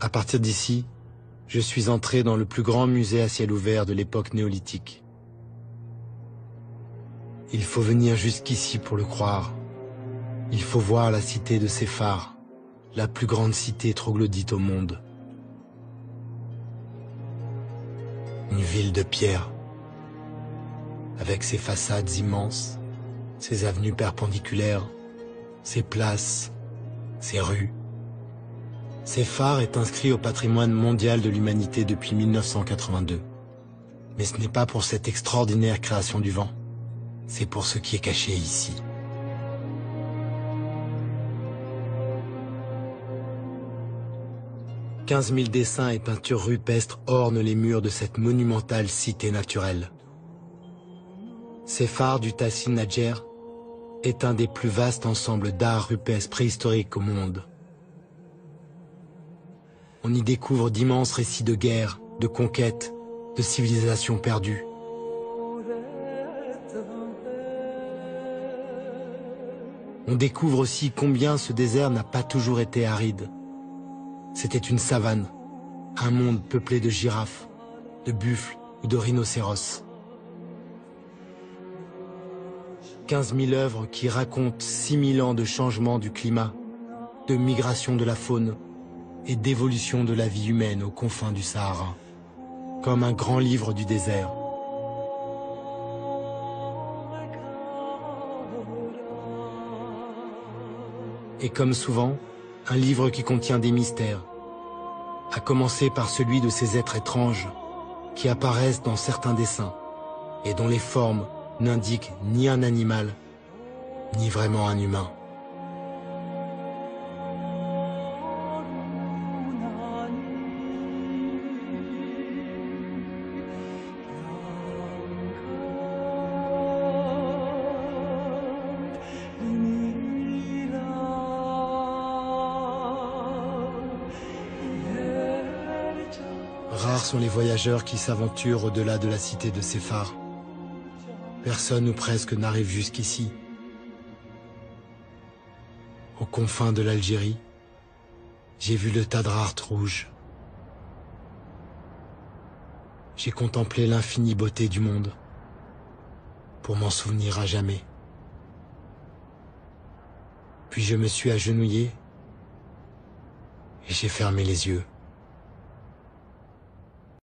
À partir d'ici, je suis entré dans le plus grand musée à ciel ouvert de l'époque néolithique. Il faut venir jusqu'ici pour le croire. Il faut voir la cité de Séphar, la plus grande cité troglodyte au monde. Une ville de pierre, avec ses façades immenses, ses avenues perpendiculaires, ses places, ses rues. Séphar est inscrit au patrimoine mondial de l'humanité depuis 1982. Mais ce n'est pas pour cette extraordinaire création du vent, c'est pour ce qui est caché ici. « 15 000 dessins et peintures rupestres ornent les murs de cette monumentale cité naturelle. Séphar du Tassin Nadjer est un des plus vastes ensembles d'art rupestre préhistorique au monde. On y découvre d'immenses récits de guerre, de conquête, de civilisations perdues. On découvre aussi combien ce désert n'a pas toujours été aride. C'était une savane, un monde peuplé de girafes, de buffles ou de rhinocéros. 15 000 œuvres qui racontent 6 000 ans de changement du climat, de migration de la faune et d'évolution de la vie humaine aux confins du Sahara, comme un grand livre du désert. Et comme souvent, un livre qui contient des mystères, à commencer par celui de ces êtres étranges qui apparaissent dans certains dessins et dont les formes n'indiquent ni un animal, ni vraiment un humain. Rares sont les voyageurs qui s'aventurent au-delà de la cité de Séphar. Personne ou presque n'arrive jusqu'ici. Aux confins de l'Algérie, j'ai vu le Tadrart rouge. J'ai contemplé l'infinie beauté du monde, pour m'en souvenir à jamais. Puis je me suis agenouillé et j'ai fermé les yeux.